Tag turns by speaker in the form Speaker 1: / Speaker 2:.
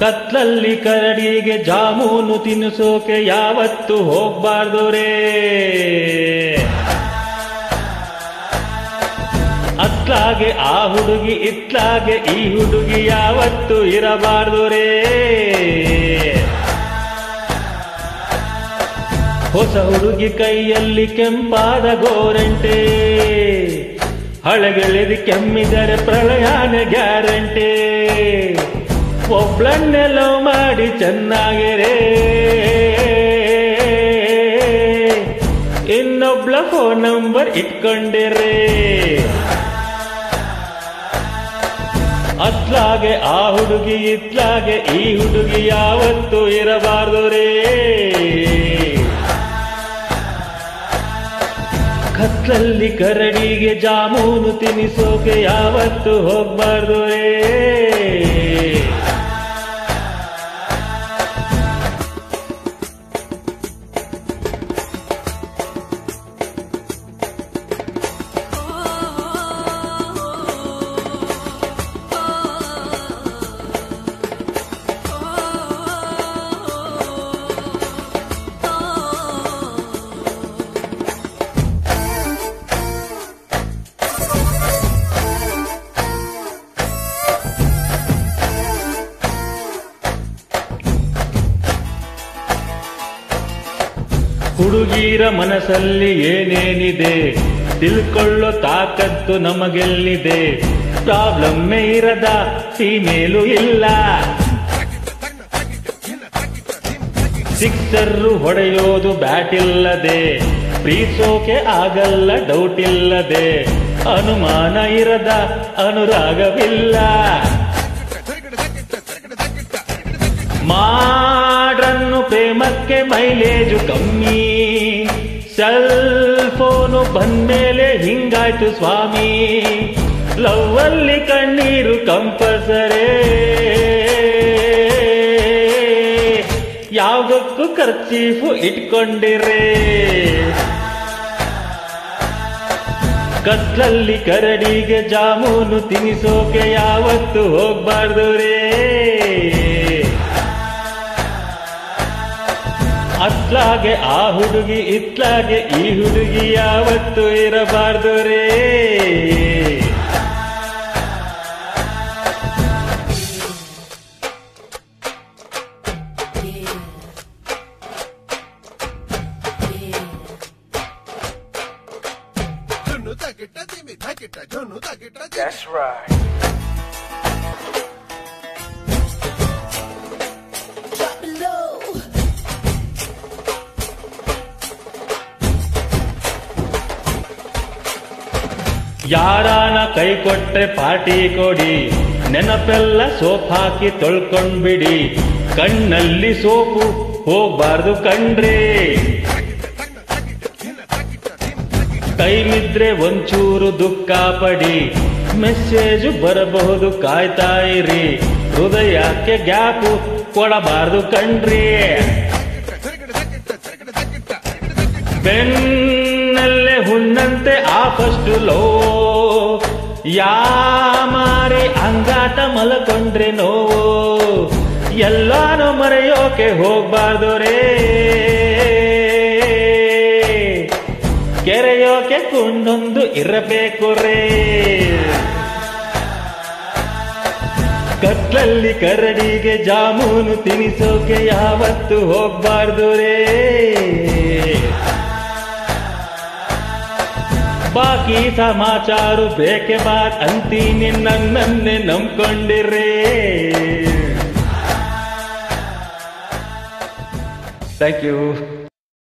Speaker 1: ಕತ್ಲಲ್ಲಿ ಕರಡಿಗೆ ಜಾಮೂನು ತಿನ್ನಿಸೋಕೆ ಯಾವತ್ತು ಹೋಗ್ಬಾರ್ದು ರೇ. ಅತ್ಲಾಗೆ ಆ ಹುಡುಗಿ ಇತ್ಲಾಗೆ ಈ ಹುಡುಗಿ ಯಾವತ್ತು ಇರಬಾರ್ದು ರೇ. ಹೊಸ ಹುಡುಗಿ ಕೈಯಲ್ಲಿ ಕೆಂಪಾದ ಗೋರಂಟೆ, ಹಳೆಗೆಳೆದು ಕೆಮ್ಮಿದರೆ ಪ್ರಳಯನೇ ಗ್ಯಾರಂಟಿ. ಒಬ್ಳನ್ನೇ ಲವ್ ಮಾಡಿ ಚೆನ್ನಾಗಿರೇ, ಇನ್ನೊಬ್ಳ ಫೋನ್ ನಂಬರ್ ಇಟ್ಕೊಂಡಿರೇ. ಅತ್ಲಾಗೆ ಆ ಹುಡುಗಿ ಇತ್ಲಾಗೆ ಈ ಹುಡುಗಿ ಯಾವತ್ತು ಇರಬಾರ್ದು ರೇ. ಕತ್ಲಲ್ಲಿ ಕರಡಿಗೆ ಜಾಮೂನು ತಿನ್ನಿಸೋಕೆ ಯಾವತ್ತು ಹೋಗ್ಬಾರ್ದು ರೇ. ಹುಡುಗಿರ ಮನಸ್ಸಲ್ಲಿ ಏನೇನಿದೆ ತಿಳ್ಕೊಳ್ಳೋ ತಾಕತ್ತು ನಮಗೆಲ್ಲಿದೆ. ಪ್ರಾಬ್ಲಮ್ಮೇ ಇರದ ಫೀಮೇಲು ಇಲ್ಲ, ಸಿಕ್ಸರ್ರು ಹೊಡೆಯೋದು ಬ್ಯಾಟ್ ಇಲ್ಲದೆ, ಪ್ರೀತಿಸೋಕೆ ಆಗಲ್ಲ ಡೌಟ್ ಇಲ್ಲದೆ, ಅನುಮಾನ ಇರದ ಅನುರಾಗವಿಲ್ಲ. ಮಾಡ್ರನ್ನು ಪ್ರೇಮಕ್ಕೆ ಮೈಲೇಜು ಕಮ್ಮಿ, ಸೆಲ್ ಫೋನು ಬಂದ್ಮೇಲೆ ಹಿಂಗಾಯ್ತು ಸ್ವಾಮಿ. ಲವ್ವಲ್ಲಿ ಕಣ್ಣೀರು ಕಂಪಲ್ಸರೇ, ಯಾವುದಕ್ಕೂ ಖರ್ಚೀಫು ಇಟ್ಕೊಂಡಿರೇ. ಕತ್ಲಲ್ಲಿ ಕರಡಿಗೆ ಜಾಮೂನು ತಿನ್ನಿಸೋಕೆ ಯಾವತ್ತು ಹೋಗ್ಬಾರ್ದು ರೇ. ಅತ್ಲಾಗೆ ಆ ಹುಡುಗಿ ಇತ್ಲಾಗೆ ಈ ಹುಡುಗಿ ಯಾವತ್ತು ಇರಬಾರ್ದು ರೇ.
Speaker 2: That's right.
Speaker 1: ಯಾರಾನ ಕೈ ಕೊಟ್ರೆ ಪಾರ್ಟಿ ಕೊಡಿ, ನೆನಪೆಲ್ಲ ಸೋಪ್ ಹಾಕಿ ತೊಳ್ಕೊಂಡ್ಬಿಡಿ. ಕಣ್ಣಲ್ಲಿ ಸೋಪು ಹೋಗ್ಬಾರ್ದು ಕಣ್ರಿ, ಟೈಮಿದ್ರೆ ಒಂಚೂರು ದುಃಖ ಪಡಿ. ಮೆಸೇಜು ಬರಬಹುದು ಕಾಯ್ತಾ ಇರಿ, ಹೃದಯಕ್ಕೆ ಗ್ಯಾಪು ಕೊಡಬಾರ್ದು ಕಣ್ರಿ. ಬೆನ್ನಲ್ಲೇ ಹುಣ್ಣಂತೆ ಆ ಫಸ್ಟ್ ಲೋ, ಯಾಮಾರಿ ಅಂಗಾಟ ಮಲಕೊಂಡ್ರೆ ನೋವು. ಎಲ್ಲಾನು ಮರೆಯೋಕೆ ಹೋಗ್ಬಾರ್ದು ರೇ, ಕೆರೆಯೋಕೆ ಕುಂಡೊಂದು ಇರಬೇಕು ರೇ. ಕತ್ಲಲ್ಲಿ ಕರಡಿಗೆ ಜಾಮೂನು ತಿನ್ನಿಸೋಕೆ ಯಾವತ್ತು ಹೋಗ್ಬಾರ್ದು ರೇ. ಬಾಕಿ ಸಮಾಚಾರ ಬೇಕೆ ಬಾತ್ ಅಂತೀನಿ, ನನ್ನನ್ನೇ ನಂಬ್ಕೊಂಡಿರೇ. Thank you.